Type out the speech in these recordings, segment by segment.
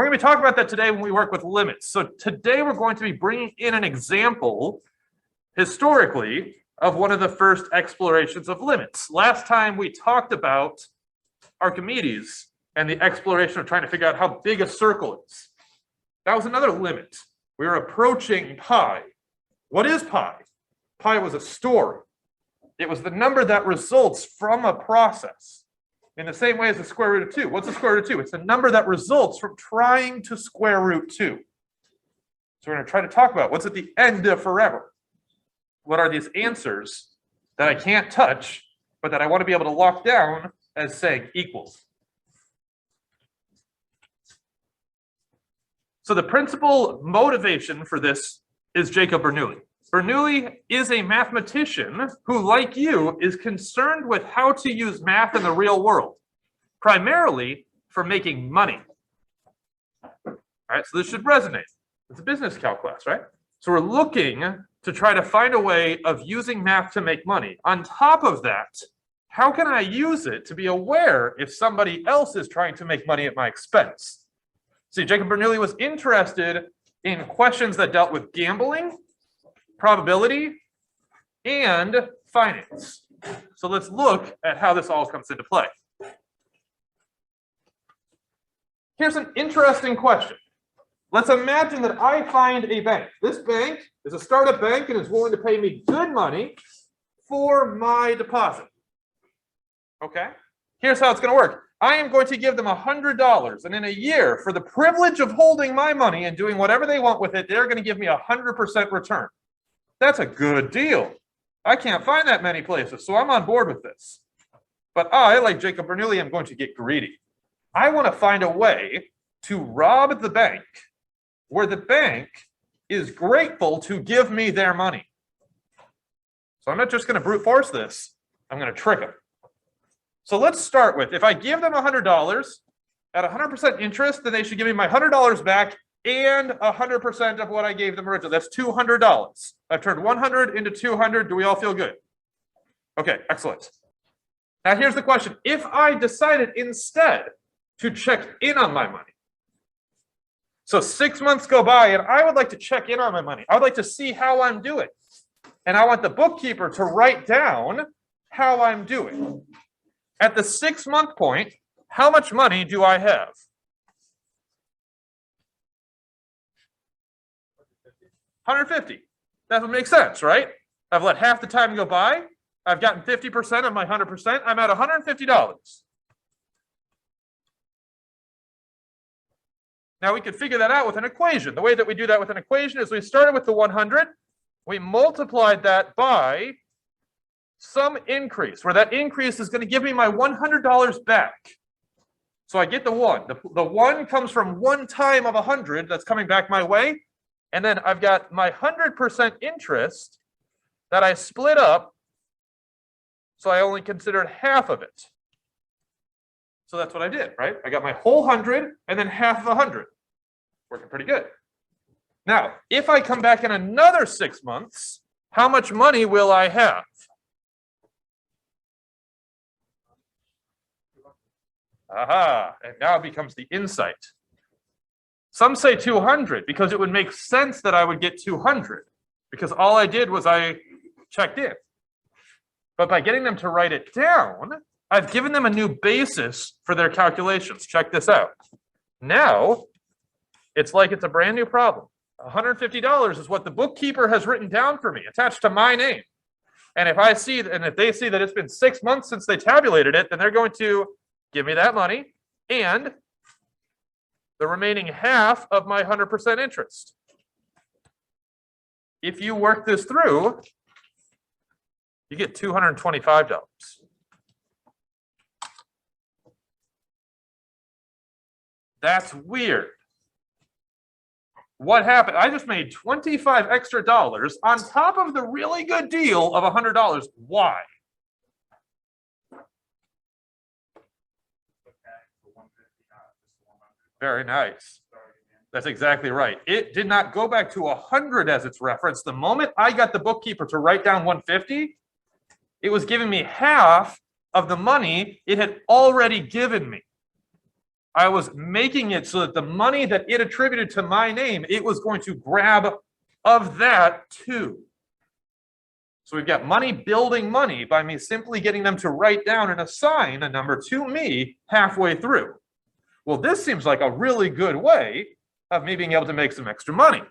going to be talking about that today when we work with limits. So today we're going to be bringing in an example historically of one of the first explorations of limits. Last time we talked about Archimedes and the exploration of trying to figure out how big a circle is. That was another limit. We were approaching pi. What is pi? Pi was a story. It was the number that results from a process. In the same way as the square root of 2. What's the square root of 2? It's the number that results from trying to square root 2. So we're going to try to talk about what's at the end of forever. What are these answers that I can't touch, but that I want to be able to lock down as saying equals? So the principal motivation for this is Jacob Bernoulli. Bernoulli is a mathematician who, like you, is concerned with how to use math in the real world, primarily for making money. All right, so this should resonate. It's a business calc class, right? So we're looking to try to find a way of using math to make money. On top of that, how can I use it to be aware if somebody else is trying to make money at my expense? See, Jacob Bernoulli was interested in questions that dealt with gambling, probability, and finance. So let's look at how this all comes into play. Here's an interesting question. Let's imagine that I find a bank. This bank is a startup bank and is willing to pay me good money for my deposit. Okay? Here's how it's going to work. I am going to give them $100, and in a year, for the privilege of holding my money and doing whatever they want with it, they're going to give me 100% return. That's a good deal. I can't find that many places, so I'm on board with this. But I, like Jacob Bernoulli, am going to get greedy. I want to find a way to rob the bank where the bank is grateful to give me their money. So I'm not just going to brute force this. I'm going to trick them. So let's start with, if I give them $100 at 100% interest, then they should give me my $100 back and 100% of what I gave them originally. That's $200. I've turned 100 into 200. Do we all feel good? Okay, excellent. Now here's the question. If I decided instead to check in on my money, so 6 months go by and I would like to check in on my money. I would like to see how I'm doing. And I want the bookkeeper to write down how I'm doing. At the 6-month point, how much money do I have? $150. That would make sense, right? I've let half the time go by. I've gotten 50% of my 100%. I'm at $150. Now we could figure that out with an equation. The way that we do that with an equation is we started with the 100. We multiplied that by some increase, where that increase is going to give me my $100 back. So I get the 1. The 1 comes from 1 time of 100 that's coming back my way. And then I've got my 100% interest that I split up. So I only considered half of it. So that's what I did, right? I got my whole 100 and then half of 100. Working pretty good. Now, if I come back in another 6 months, how much money will I have? Aha, and now it becomes the insight. Some say 200 because it would make sense that I would get 200 because all I did was I checked in. But by getting them to write it down, I've given them a new basis for their calculations. Check this out. Now, it's like it's a brand new problem. $150 is what the bookkeeper has written down for me, attached to my name. And if they see that it's been 6 months since they tabulated it, then they're going to give me that money and the remaining half of my 100% interest. If you work this through, you get $225. That's weird. What happened? I just made $25 extra on top of the really good deal of $100. Why? Very nice. That's exactly right. It did not go back to 100 as its reference. The moment I got the bookkeeper to write down 150, it was giving me half of the money it had already given me. I was making it so that the money that it attributed to my name, it was going to grab of that too. So we've got money building money by me simply getting them to write down and assign a number to me halfway through. Well, this seems like a really good way of me being able to make some extra money.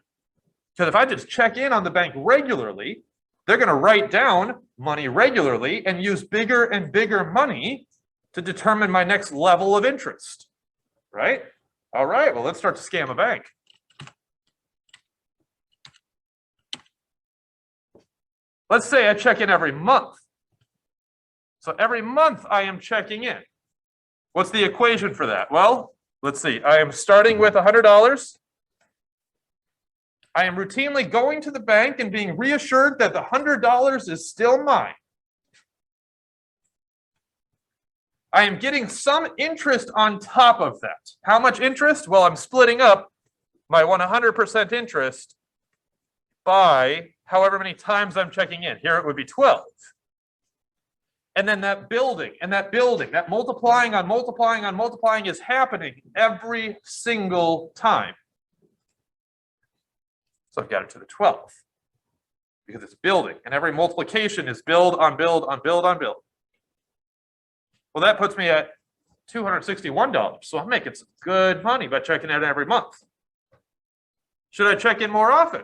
Because if I just check in on the bank regularly, they're going to write down money regularly and use bigger and bigger money to determine my next level of interest, right? All right, well, let's start to scam a bank. Let's say I check in every month. So every month I am checking in. What's the equation for that? Well, let's see. I am starting with $100. I am routinely going to the bank and being reassured that the $100 is still mine. I am getting some interest on top of that. How much interest? Well, I'm splitting up my 100% interest by however many times I'm checking in. Here it would be 12. And then that building, that multiplying on multiplying on multiplying is happening every single time. So I've got it to the 12th because it's building, and every multiplication is build on build on build on build. Well, that puts me at $261. So I'm making some good money by checking in every month. Should I check in more often?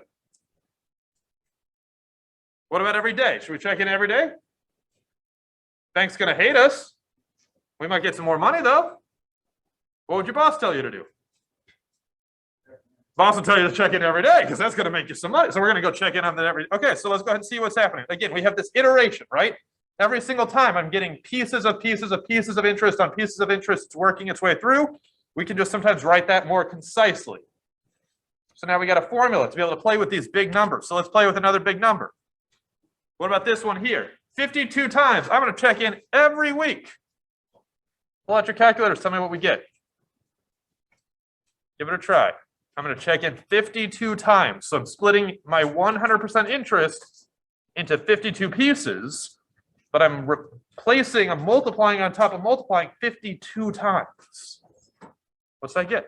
What about every day? Should we check in every day? Bank's going to hate us. We might get some more money, though. What would your boss tell you to do? Boss will tell you to check in every day because that's going to make you some money. So we're going to go check in on that every. Okay, so let's go ahead and see what's happening. Again, we have this iteration, right? Every single time I'm getting pieces of interest on pieces of interest. It's working its way through. We can just sometimes write that more concisely. So now we got a formula to be able to play with these big numbers. So let's play with another big number. What about this one here? 52 times. I'm going to check in every week. Pull out your calculators. Tell me what we get. Give it a try. I'm going to check in 52 times. So I'm splitting my 100% interest into 52 pieces, but I'm multiplying on top of multiplying 52 times. What's that get?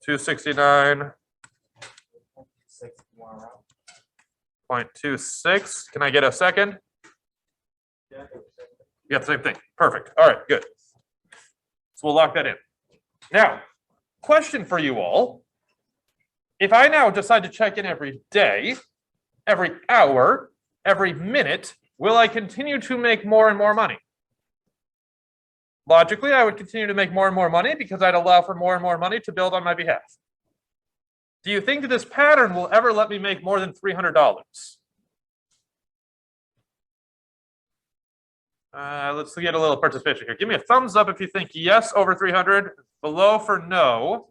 269. 0.26. Can I get a second? Yeah, same thing. Perfect. All right, good. So we'll lock that in. Now, question for you all. If I now decide to check in every day, every hour, every minute, will I continue to make more and more money? Logically, I would continue to make more and more money because I'd allow for more and more money to build on my behalf. Do you think that this pattern will ever let me make more than $300? Let's get a little participation here. Give me a thumbs up if you think yes over 300, below for no.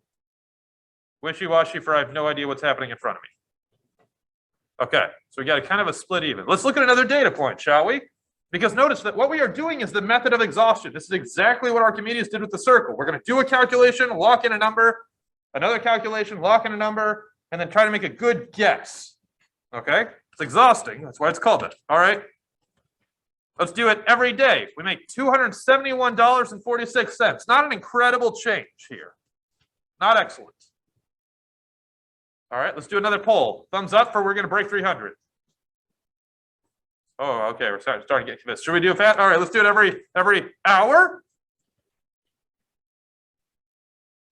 Wishy-washy for I have no idea what's happening in front of me. Okay, so we got a kind of a split even. Let's look at another data point, shall we? Because notice that what we are doing is the method of exhaustion. This is exactly what Archimedes did with the circle. We're going to do a calculation, lock in a number, another calculation, lock in a number, and then try to make a good guess. Okay? It's exhausting. That's why it's called it. All right? Let's do it every day. We make $271.46. Not an incredible change here. Not excellent. All right, let's do another poll. Thumbs up for we're going to break 300. Oh, okay, we're starting to get convinced. Should we do it fast? All right, let's do it every hour.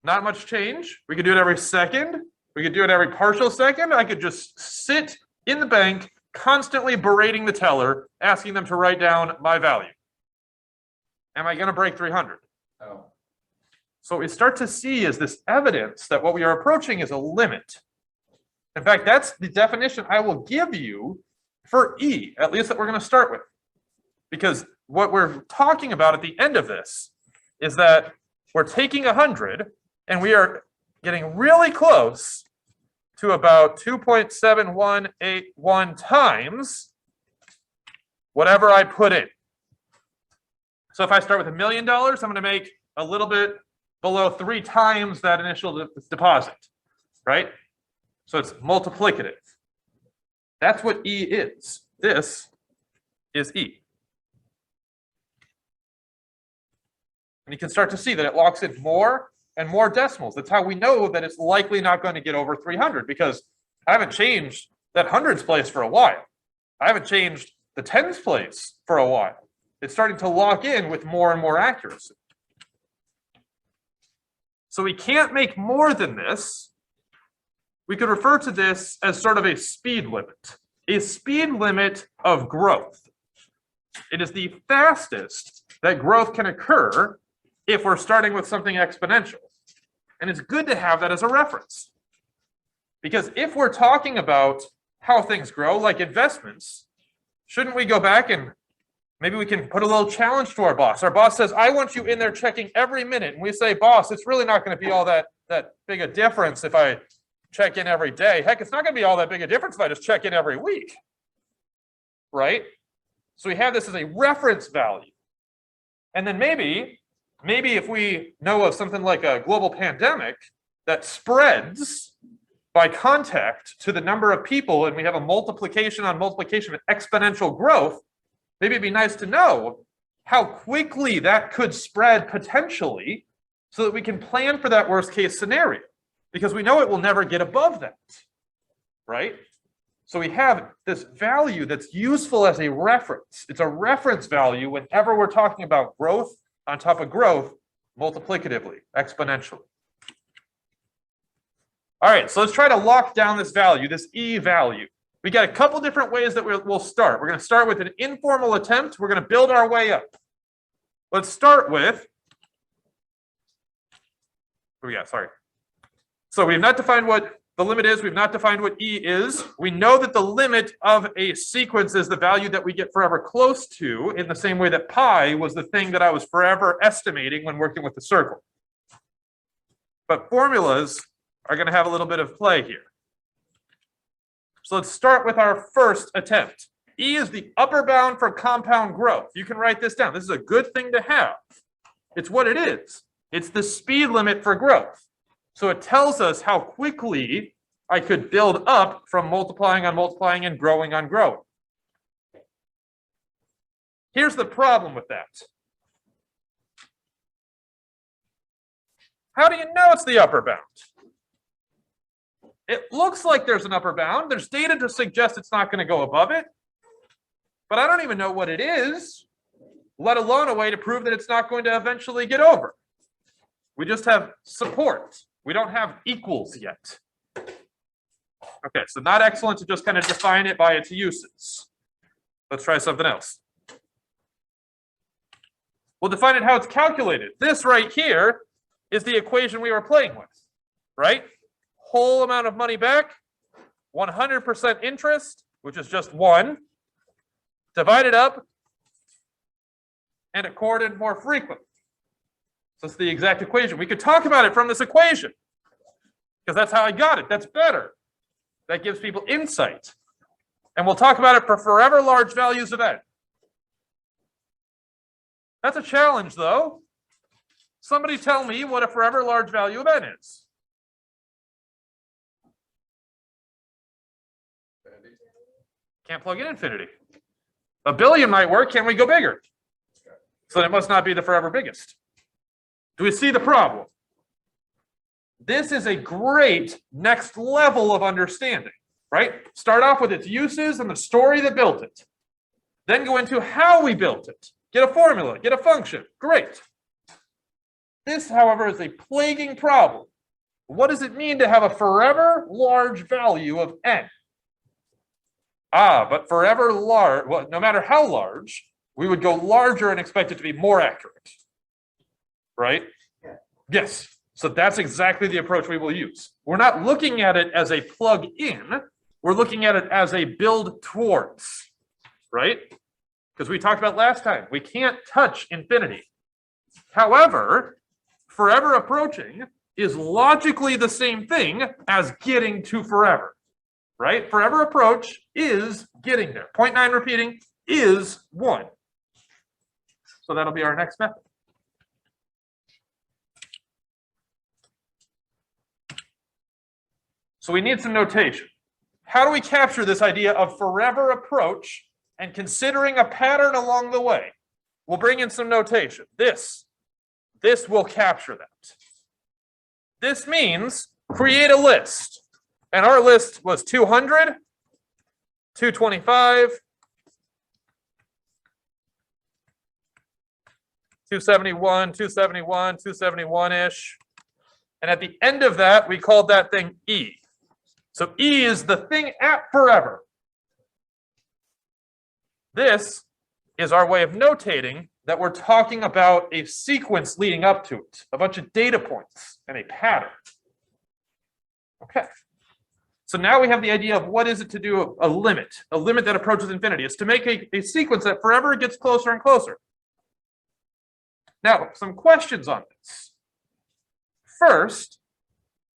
Not much change. We could do it every second. We could do it every partial second. I could just sit in the bank, constantly berating the teller, asking them to write down my value. Am I going to break 300? No. So what we start to see is this evidence that what we are approaching is a limit. In fact, that's the definition I will give you for E, at least that we're going to start with. Because what we're talking about at the end of this is that we're taking 100 and we are getting really close to about 2.7181 times whatever I put in. So if I start with $1 million, I'm going to make a little bit below 3 times that initial deposit, right? So it's multiplicative. That's what E is. This is E. And you can start to see that it locks in more and more decimals. That's how we know that it's likely not going to get over 300, because I haven't changed that hundreds place for a while. I haven't changed the tens place for a while. It's starting to lock in with more and more accuracy. So we can't make more than this. We could refer to this as sort of a speed limit of growth. It is the fastest that growth can occur if we're starting with something exponential. And it's good to have that as a reference. Because if we're talking about how things grow, like investments, shouldn't we go back and maybe we can put a little challenge to our boss? Our boss says, I want you in there checking every minute. And we say, boss, it's really not going to be all that big a difference if I check in every day. Heck, it's not going to be all that big a difference if I just check in every week. Right? So we have this as a reference value. And then maybe if we know of something like a global pandemic that spreads by contact to the number of people, and we have a multiplication on multiplication of exponential growth, maybe it'd be nice to know how quickly that could spread potentially so that we can plan for that worst case scenario, because we know it will never get above that, right? So we have this value that's useful as a reference. It's a reference value whenever we're talking about growth on top of growth multiplicatively, exponentially. All right, so let's try to lock down this value, this E value. We got a couple different ways that we'll start. We're going to start with an informal attempt. We're going to build our way up. Let's start with, what we got? Sorry. So we've not defined what the limit is. We've not defined what E is. We know that the limit of a sequence is the value that we get forever close to, in the same way that pi was the thing that I was forever estimating when working with the circle. But formulas are going to have a little bit of play here. So let's start with our first attempt. E is the upper bound for compound growth. You can write this down. This is a good thing to have. It's what it is. It's the speed limit for growth. So it tells us how quickly I could build up from multiplying on multiplying and growing on growing. Here's the problem with that. How do you know it's the upper bound? It looks like there's an upper bound. There's data to suggest it's not going to go above it. But I don't even know what it is, let alone a way to prove that it's not going to eventually get over. We just have support. We don't have equals yet. Okay, so not excellent to just kind of define it by its uses. Let's try something else. We'll define it how it's calculated. This right here is the equation we were playing with, right? Whole amount of money back, 100% interest, which is just 1, divided up, and accorded more frequently. So it's the exact equation. We could talk about it from this equation, because that's how I got it. That's better. That gives people insight. And we'll talk about it for forever large values of n. That's a challenge, though. Somebody tell me what a forever large value of n is. Can't plug in infinity. A billion might work. Can we go bigger? So it must not be the forever biggest. Do we see the problem? This is a great next level of understanding, right? Start off with its uses and the story that built it. Then go into how we built it. Get a formula, get a function. Great. This, however, is a plaguing problem. What does it mean to have a forever large value of n? But forever large, well, no matter how large, we would go larger and expect it to be more accurate, right? Yeah. Yes. So that's exactly the approach we will use. We're not looking at it as a plug in. We're looking at it as a build towards, right? Because we talked about last time, we can't touch infinity. However, forever approaching is logically the same thing as getting to forever. Right? Forever approach is getting there. 0.9 repeating is 1. So that'll be our next method. So we need some notation. How do we capture this idea of forever approach and considering a pattern along the way? We'll bring in some notation. This this will capture that. This means create a list. And our list was 200, 225, 271, 271, 271-ish. And at the end of that, we called that thing E. So E is the thing at forever. This is our way of notating that we're talking about a sequence leading up to it, a bunch of data points and a pattern. Okay. So now we have the idea of what is it to do a limit that approaches infinity. It's to make a sequence that forever gets closer and closer. Now, some questions on this. First,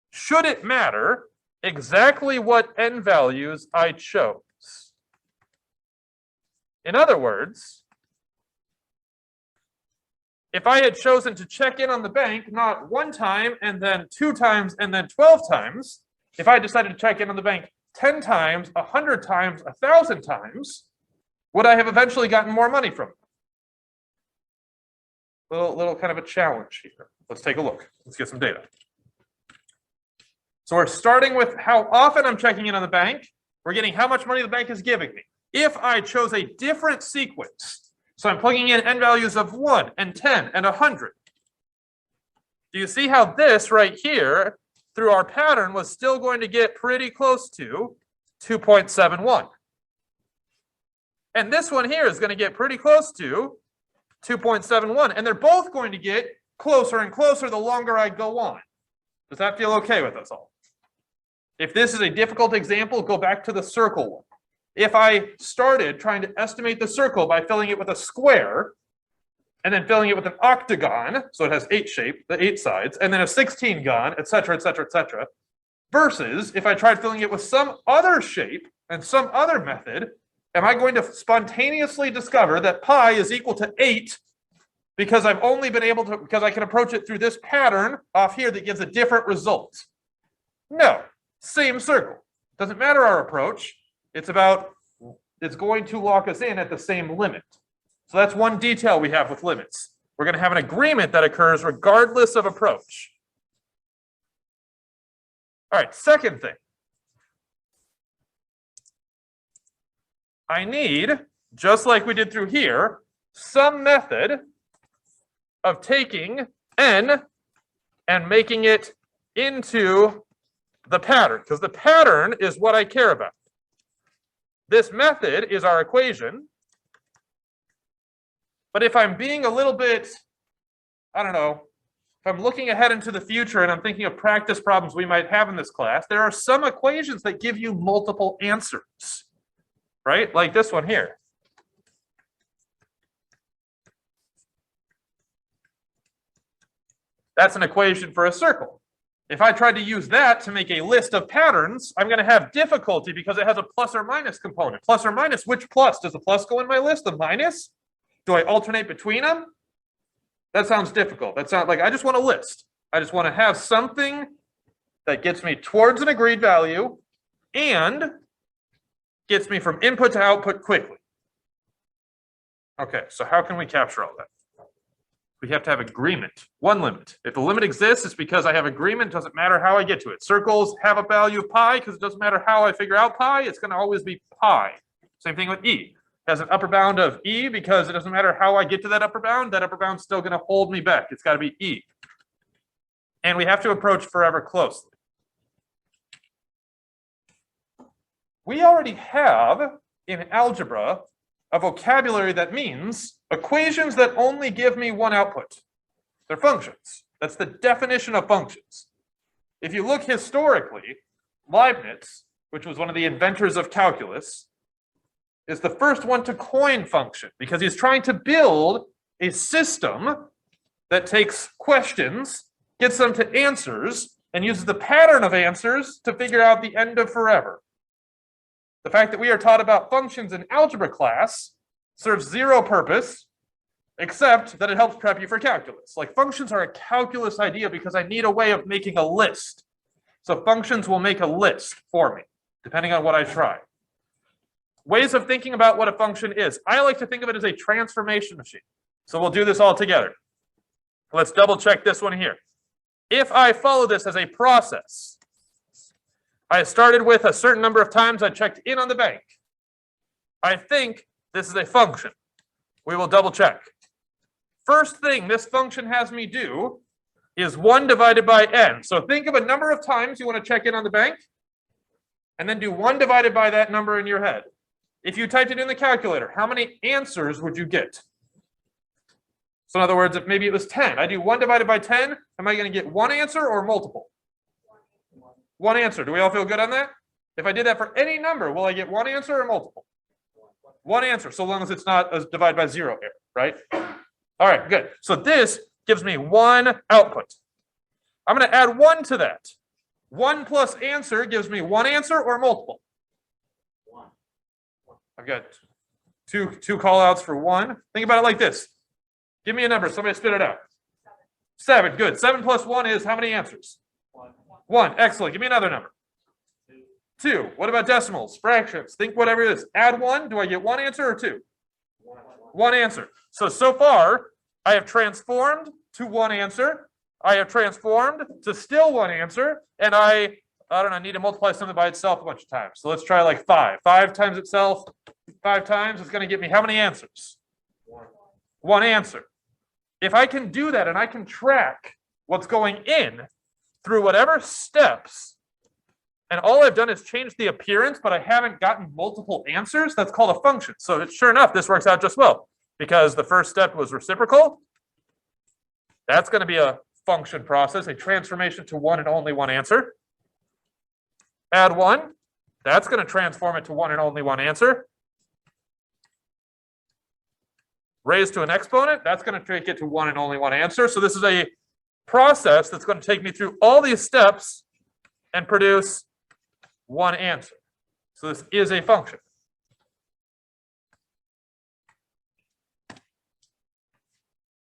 should it matter exactly what n values I chose? In other words, if I had chosen to check in on the bank not 1 time and then 2 times and then 12 times, if I decided to check in on the bank 10 times, 100 times, 1,000 times, would I have eventually gotten more money from it? Little kind of a challenge here. Let's take a look. Let's get some data. So we're starting with how often I'm checking in on the bank. We're getting how much money the bank is giving me. If I chose a different sequence, so I'm plugging in n values of 1 and 10 and 100. Do you see how this right here, through our pattern, was still going to get pretty close to 2.71? And this one here is going to get pretty close to 2.71. And they're both going to get closer and closer the longer I go on. Does that feel okay with us all? If this is a difficult example, go back to the circle one. If I started trying to estimate the circle by filling it with a square, and then filling it with an octagon, so it has 8 sides, and then a 16-gon, et cetera, et cetera, et cetera, versus if I tried filling it with some other shape and some other method, am I going to spontaneously discover that pi is equal to 8 because I've only been able to, because I can approach it through this pattern off here that gives a different result? No, same circle. Doesn't matter our approach. It's going to lock us in at the same limit. So that's one detail we have with limits. We're going to have an agreement that occurs regardless of approach. All right, second thing. I need, just like we did through here, some method of taking n and making it into the pattern, because the pattern is what I care about. This method is our equation. But if I'm being a little bit, I don't know, if I'm looking ahead into the future and I'm thinking of practice problems we might have in this class, there are some equations that give you multiple answers, right? Like this one here. That's an equation for a circle. If I tried to use that to make a list of patterns, I'm going to have difficulty because it has a plus or minus component. Plus or minus, which plus? Does the plus go in my list? The minus? Do I alternate between them? That sounds difficult. That sounds like I just want a list. I just want to have something that gets me towards an agreed value and gets me from input to output quickly. Okay, so how can we capture all that? We have to have agreement. One limit. If the limit exists, it's because I have agreement. Doesn't matter how I get to it. Circles have a value of pi because it doesn't matter how I figure out pi. It's going to always be pi. Same thing with E. It has an upper bound of E because it doesn't matter how I get to that upper bound is still going to hold me back. It's got to be E. And we have to approach forever closely. We already have in algebra a vocabulary that means equations that only give me one output. They're functions. That's the definition of functions. If you look historically, Leibniz, which was one of the inventors of calculus, is the first one to coin function because he's trying to build a system that takes questions, gets them to answers, and uses the pattern of answers to figure out the end of forever. The fact that we are taught about functions in algebra class serves zero purpose, except that it helps prep you for calculus. Like functions are a calculus idea because I need a way of making a list. So functions will make a list for me, depending on what I try. Ways of thinking about what a function is. I like to think of it as a transformation machine. So we'll do this all together. Let's double check this one here. If I follow this as a process, I started with a certain number of times I checked in on the bank. I think this is a function. We will double check. First thing this function has me do is 1 divided by n. So think of a number of times you want to check in on the bank, and then do 1 divided by that number in your head. If you typed it in the calculator, how many answers would you get? So in other words, if maybe it was 10, I do 1 divided by 10, am I going to get 1 answer or multiple? 1 answer. Do we all feel good on that? If I did that for any number, will I get 1 answer or multiple? 1 answer, so long as it's not a divide by 0 error, right? All right, good. So this gives me 1 output. I'm going to add 1 to that. 1 plus answer gives me 1 answer or multiple? I've got two call outs for 1. Think about it like this. Give me a number. Somebody spit it out. 7. Good. 7 plus 1 is how many answers? 1. Excellent. Give me another number. 2. What about decimals, fractions? Think whatever it is. Add 1. Do I get 1 answer or 2? 1 answer. So far, I have transformed to 1 answer. I have transformed to still 1 answer. And I don't know, I need to multiply something by itself a bunch of times. So let's try like 5. 5 times itself, 5 times, it's going to get me how many answers? 1 answer. If I can do that and I can track what's going in through whatever steps, and all I've done is change the appearance, but I haven't gotten multiple answers, that's called a function. So sure enough, this works out just well because the first step was reciprocal. That's going to be a function process, a transformation to 1 and only 1 answer. Add 1, that's going to transform it to 1 and only 1 answer. Raise to an exponent, that's going to take it to 1 and only 1 answer. So this is a process that's going to take me through all these steps and produce 1 answer. So this is a function.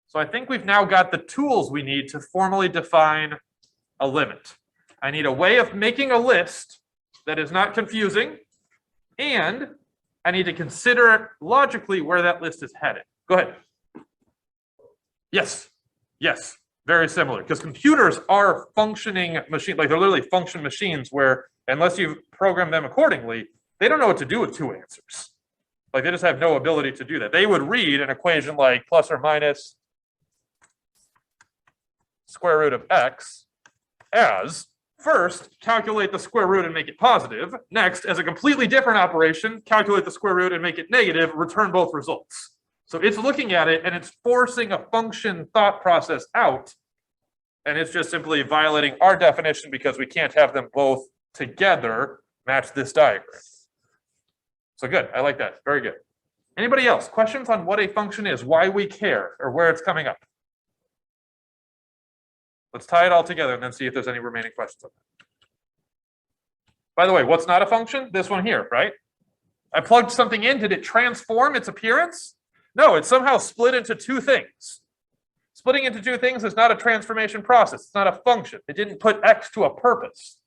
So I think we've now got the tools we need to formally define a limit. I need a way of making a list that is not confusing, and I need to consider logically where that list is headed. Go ahead. Yes, yes, very similar, because computers are functioning machines, like they're literally function machines where unless you program them accordingly, they don't know what to do with 2 answers. Like they just have no ability to do that. They would read an equation like plus or minus square root of x as first, calculate the square root and make it positive. Next, as a completely different operation, calculate the square root and make it negative, return both results. So it's looking at it and it's forcing a function thought process out. And it's just simply violating our definition because we can't have them both together match this diagram. So good, I like that, very good. Anybody else? Questions on what a function is, why we care, or where it's coming up? Let's tie it all together and then see if there's any remaining questions on that. By the way, what's not a function? This one here, right? I plugged something in, did it transform its appearance? No, it somehow split into 2 things. Splitting into 2 things is not a transformation process. It's not a function. It didn't put x to a purpose,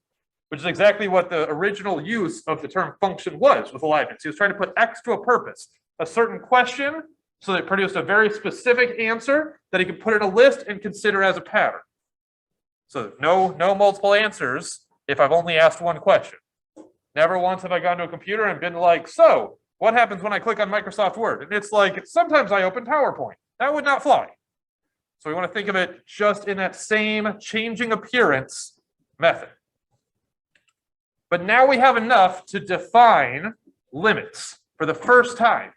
which is exactly what the original use of the term function was with Leibniz. He was trying to put x to a purpose, a certain question, so that it produced a very specific answer that he could put in a list and consider as a pattern. So no multiple answers if I've only asked 1 question. Never once have I gone to a computer and been like, so what happens when I click on Microsoft Word? And it's like, sometimes I open PowerPoint. That would not fly. So we want to think of it just in that same changing appearance method. But now we have enough to define limits for the first time.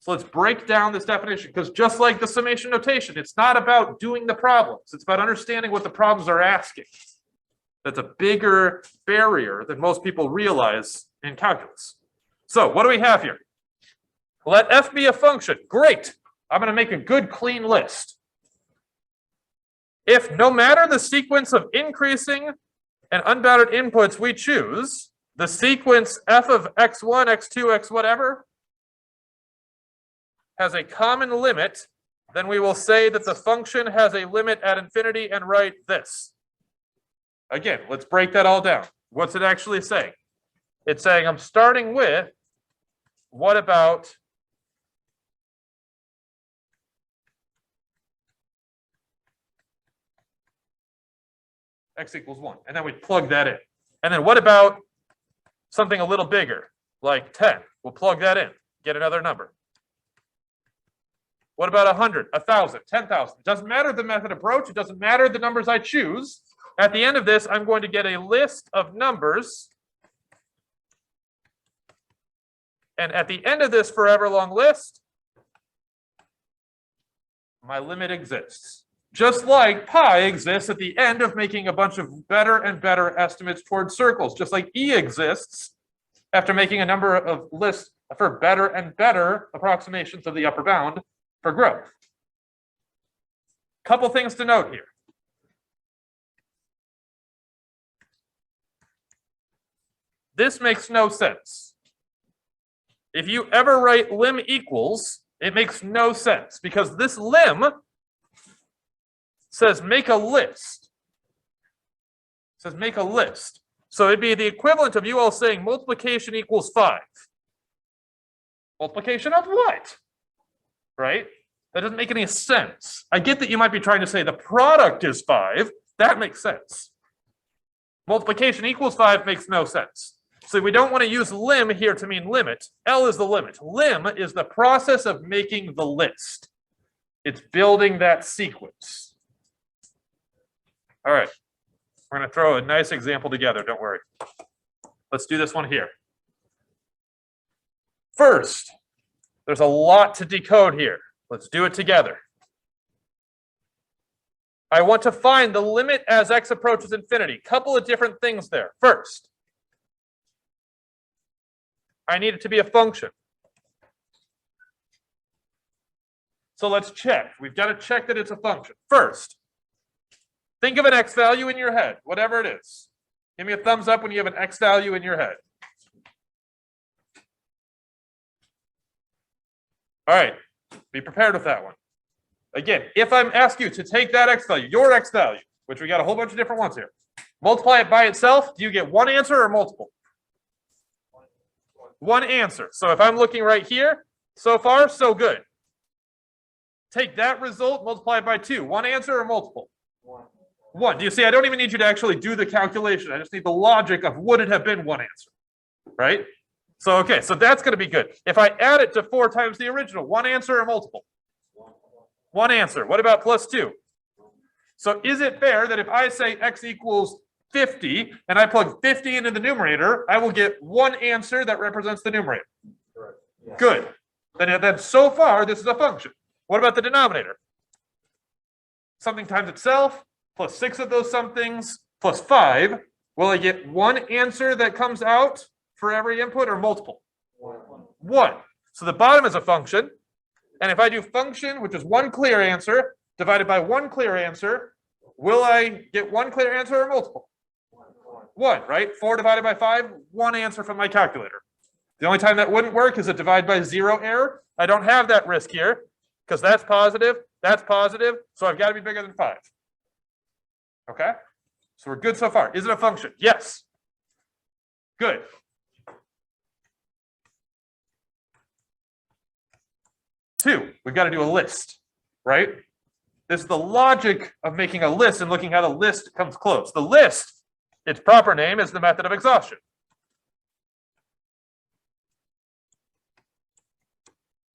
So let's break down this definition, because just like the summation notation, it's not about doing the problems. It's about understanding what the problems are asking. That's a bigger barrier than most people realize in calculus. So what do we have here? Let f be a function. Great. I'm going to make a good, clean list. If no matter the sequence of increasing and unbounded inputs we choose, the sequence f of x1, x2, x whatever has a common limit, then we will say that the function has a limit at infinity and write this. Again, let's break that all down. What's it actually saying? It's saying I'm starting with, what about x equals 1. And then we plug that in. And then what about something a little bigger, like 10? We'll plug that in, get another number. What about 100, 1,000, 10,000? It doesn't matter the method approach. It doesn't matter the numbers I choose. At the end of this, I'm going to get a list of numbers. And at the end of this forever long list, my limit exists. Just like pi exists at the end of making a bunch of better and better estimates towards circles. Just like e exists after making a number of lists for better and better approximations of the upper bound for growth. Couple things to note here. This makes no sense. If you ever write lim equals, it makes no sense because this lim says make a list. It says make a list. So it'd be the equivalent of you all saying multiplication equals 5. Multiplication of what? Right? That doesn't make any sense. I get that you might be trying to say the product is 5. That makes sense. Multiplication equals 5 makes no sense. So we don't want to use lim here to mean limit. L is the limit. Lim is the process of making the list. It's building that sequence. All right. We're going to throw a nice example together. Don't worry. Let's do this one here. First, there's a lot to decode here. Let's do it together. I want to find the limit as x approaches infinity. Couple of different things there. First, I need it to be a function. So let's check. We've got to check that it's a function. First, think of an x value in your head, whatever it is. Give me a thumbs up when you have an x value in your head. All right, be prepared with that one. Again, if I'm asking you to take that x value, your x value, which we got a whole bunch of different ones here, multiply it by itself, do you get one answer or multiple? One answer. So if I'm looking right here, so far, so good. Take that result, multiply it by 2. One answer or multiple? One. Do you see? I don't even need you to actually do the calculation. I just need the logic of would it have been one answer, right? So, okay, so that's going to be good. If I add it to 4 times the original, one answer or multiple? One answer. What about plus 2? So is it fair that if I say x equals 50 and I plug 50 into the numerator, I will get one answer that represents the numerator? Correct. Yeah. Good. Then so far, this is a function. What about the denominator? Something times itself, plus 6 of those somethings, plus 5. Will I get one answer that comes out for every input or multiple? One. So the bottom is a function. And if I do function, which is one clear answer, divided by one clear answer, will I get one clear answer or multiple? One, right? 4 divided by 5, one answer from my calculator. The only time that wouldn't work is a divide by 0 error. I don't have that risk here because that's positive, so I've got to be bigger than 5. Okay? So we're good so far. Is it a function? Yes. Good. Two, we've got to do a list, right? This is the logic of making a list and looking how the list comes close. The list, its proper name is the method of exhaustion.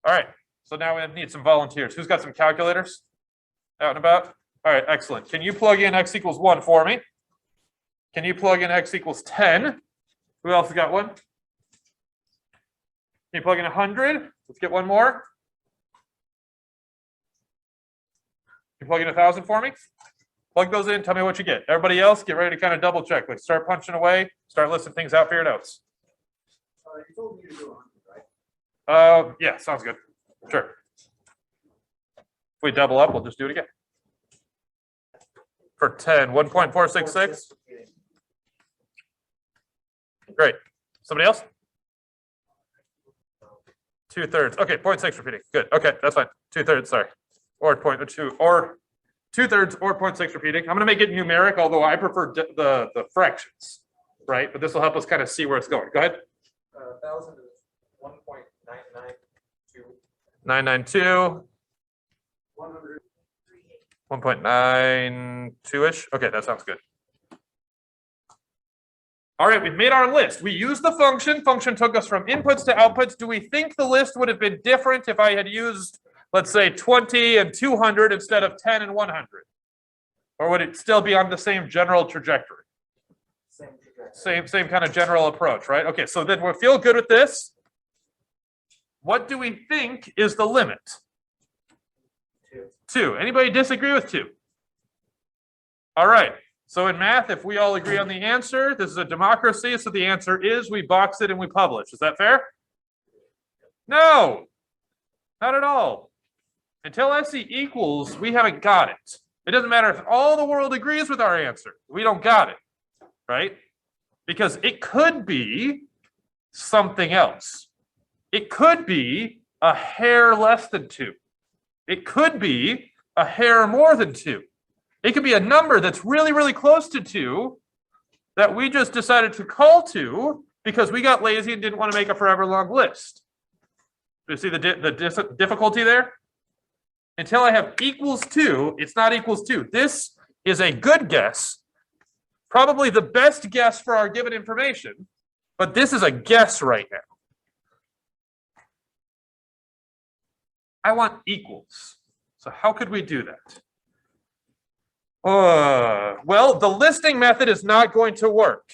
All right, so now we need some volunteers. Who's got some calculators out and about? All right, excellent. Can you plug in x equals 1 for me? Can you plug in x equals 10? Who else has got one? Can you plug in 100? Let's get one more. Can you plug in 1,000 for me? Plug those in, tell me what you get. Everybody else, get ready to kind of double check. Like start punching away, start listing things out for your notes. You told me to do 100, right? Yeah, sounds good. Sure. If we double up, we'll just do it again. For 10, 1.466. Great. Somebody else? 2/3. Okay, 0.6 repeating. Good. Okay, that's fine. 2/3, sorry. Or 0.2, or 2/3 or 0.6 repeating. I'm going to make it numeric, although I prefer the fractions, right? But this will help us kind of see where it's going. Go ahead. 1,000 is 1.992. 992. 100. 1.92-ish. Okay, that sounds good. All right, we've made our list. We used the function. Function took us from inputs to outputs. Do we think the list would have been different if I had used, let's say, 20 and 200 instead of 10 and 100? Or would it still be on the same general trajectory? Same trajectory. Same kind of general approach, right? Okay, so then we feel good with this. What do we think is the limit? 2. Anybody disagree with 2? All right. So in math, if we all agree on the answer, this is a democracy, so the answer is we box it and we publish. Is that fair? No, not at all. Until SE equals, we haven't got it. It doesn't matter if all the world agrees with our answer. We don't got it, right? Because it could be something else. It could be a hair less than 2. It could be a hair more than 2. It could be a number that's really, really close to 2 that we just decided to call 2 because we got lazy and didn't want to make a forever long list. Do you see the difficulty there? Until I have equals 2, it's not equals 2. This is a good guess, probably the best guess for our given information, but this is a guess right now. I want equals. So how could we do that? Well, the listing method is not going to work.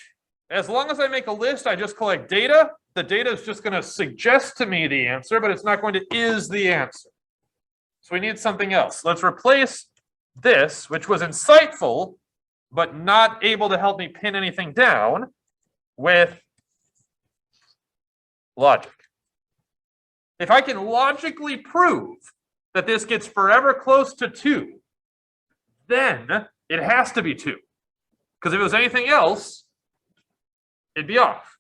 As long as I make a list, I just collect data. The data is just going to suggest to me the answer, but it's not going to is the answer. So we need something else. Let's replace this, which was insightful, but not able to help me pin anything down, with logic. If I can logically prove that this gets forever close to 2, then it has to be 2. Because if it was anything else, it'd be off,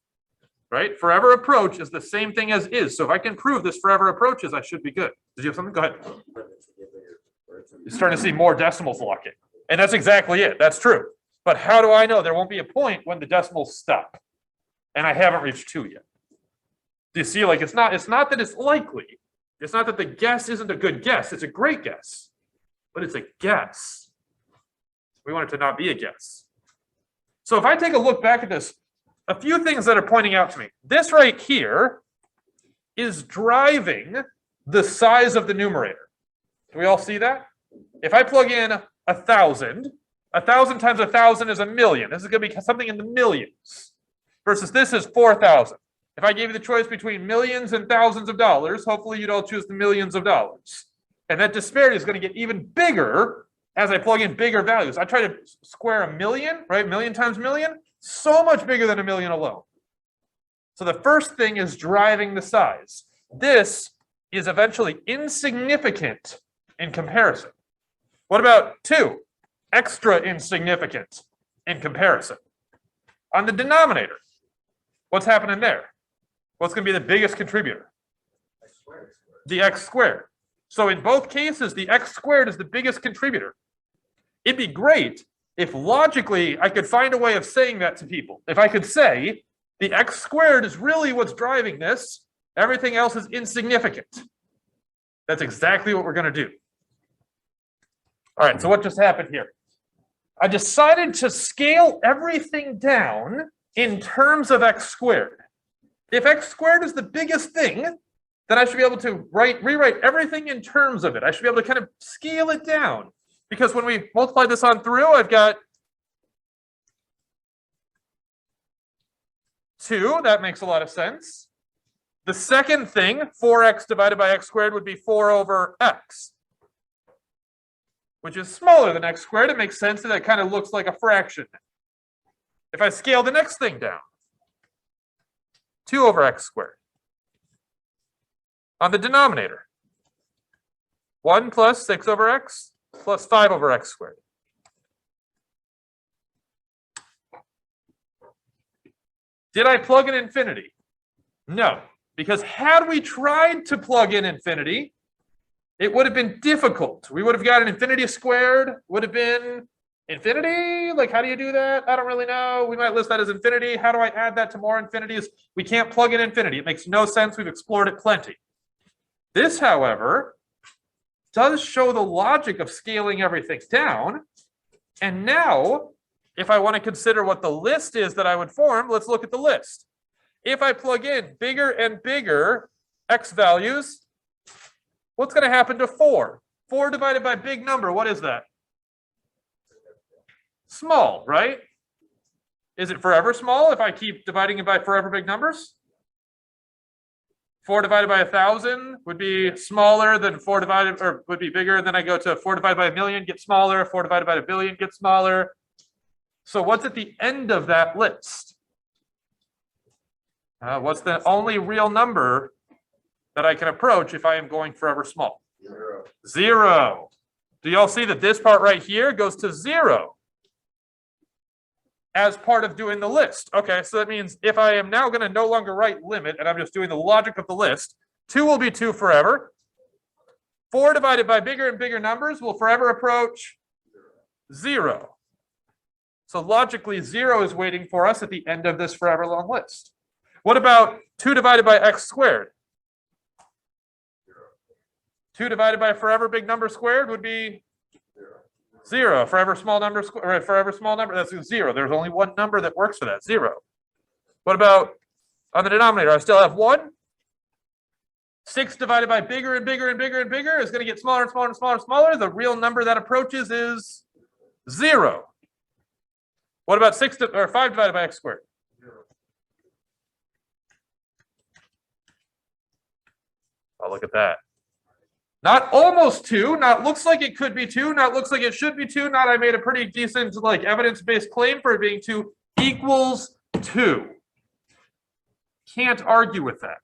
right? Forever approach is the same thing as is. So if I can prove this forever approaches, I should be good. Did you have something? Go ahead. You're starting to see more decimals locking. And that's exactly it. That's true. But how do I know there won't be a point when the decimals stop? And I haven't reached 2 yet. Do you see, like, it's not that it's likely. It's not that the guess isn't a good guess. It's a great guess. But it's a guess. We want it to not be a guess. So if I take a look back at this, a few things that are pointing out to me. This right here is driving the size of the numerator. Do we all see that? If I plug in 1,000, 1,000 times 1,000 is 1,000,000. This is going to be something in the millions. Versus this is 4,000. If I gave you the choice between millions and thousands of dollars, hopefully you'd all choose the millions of dollars. And that disparity is going to get even bigger as I plug in bigger values. I try to square 1,000,000, right? 1,000,000 times 1,000,000, so much bigger than 1,000,000 alone. So the first thing is driving the size. This is eventually insignificant in comparison. What about 2? Extra insignificant in comparison. On the denominator, what's happening there? What's going to be the biggest contributor? The x squared. So in both cases, the x squared is the biggest contributor. It'd be great if logically I could find a way of saying that to people. If I could say the x squared is really what's driving this, everything else is insignificant. That's exactly what we're going to do. All right, so what just happened here? I decided to scale everything down in terms of x squared. If x squared is the biggest thing, then I should be able to rewrite everything in terms of it. I should be able to kind of scale it down. Because when we multiply this on through, I've got 2. That makes a lot of sense. The second thing, 4x divided by x squared, would be 4 over x, which is smaller than x squared. It makes sense that it kind of looks like a fraction. If I scale the next thing down, 2 over x squared. On the denominator, 1 plus 6 over x plus 5 over x squared. Did I plug in infinity? No, because had we tried to plug in infinity, it would have been difficult. We would have got an infinity squared, would have been infinity. Like, how do you do that? I don't really know. We might list that as infinity. How do I add that to more infinities? We can't plug in infinity. It makes no sense. We've explored it plenty. This, however, does show the logic of scaling everything down. And now, If I want to consider what the list is that I would form, let's look at the list. If I plug in bigger and bigger x values, what's going to happen to 4? 4 divided by big number, what is that? Small, right? Is it forever small if I keep dividing it by forever big numbers? 4 divided by 1,000 would be smaller than 4 divided, or would be bigger. Then I go to 4 divided by a million, get smaller. 4 divided by a billion, get smaller. So what's at the end of that list? What's the only real number that I can approach if I am going forever small? 0. 0. Do y'all see that this part right here goes to 0 as part of doing the list? Okay, so that means if I am now going to no longer write limit and I'm just doing the logic of the list, 2 will be 2 forever. 4 divided by bigger and bigger numbers will forever approach 0. So logically, 0 is waiting for us at the end of this forever long list. What about 2 divided by x squared? 2 divided by forever big number squared would be 0. Forever small number squared, forever small number, that's 0. There's only one number that works for that, 0. What about on the denominator? I still have 1. 6 divided by bigger and bigger and bigger and bigger is going to get smaller and smaller and smaller and smaller. The real number that approaches is 0. What about 5 divided by x squared? 0. Oh, look at that. Not almost 2, not looks like it could be 2, not looks like it should be 2, not I made a pretty decent like evidence-based claim for it being 2, equals 2. Can't argue with that.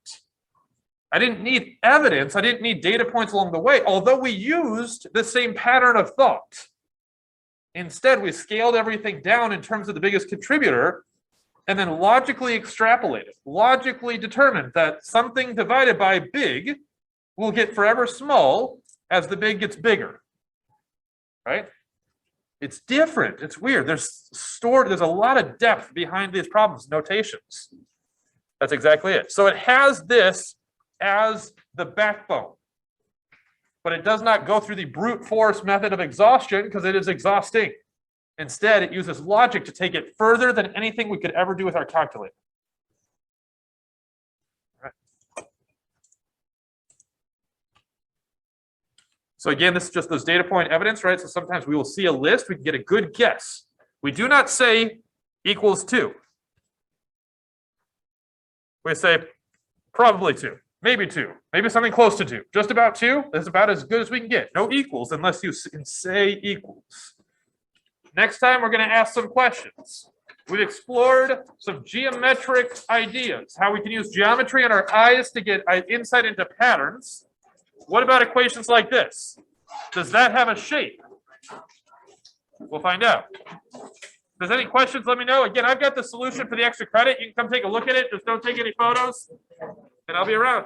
I didn't need evidence, I didn't need data points along the way, although we used the same pattern of thought. Instead, we scaled everything down in terms of the biggest contributor and then logically extrapolated, logically determined that something divided by big will get forever small as the big gets bigger, right? It's different. It's weird. There's a lot of depth behind these problems, notations. That's exactly it. So it has this as the backbone, but it does not go through the brute force method of exhaustion because it is exhausting. Instead, it uses logic to take it further than anything we could ever do with our calculator. So again, this is just those data point evidence, right? So sometimes we will see a list, we can get a good guess. We do not say equals 2. We say probably 2, maybe 2, maybe something close to 2. Just about 2 is about as good as we can get. No equals unless you can say equals. Next time, we're going to ask some questions. We've explored some geometric ideas, how we can use geometry and our eyes to get insight into patterns. What about equations like this? Does that have a shape? We'll find out. If there's any questions, let me know. Again, I've got the solution for the extra credit. You can come take a look at it. Just don't take any photos, and I'll be around.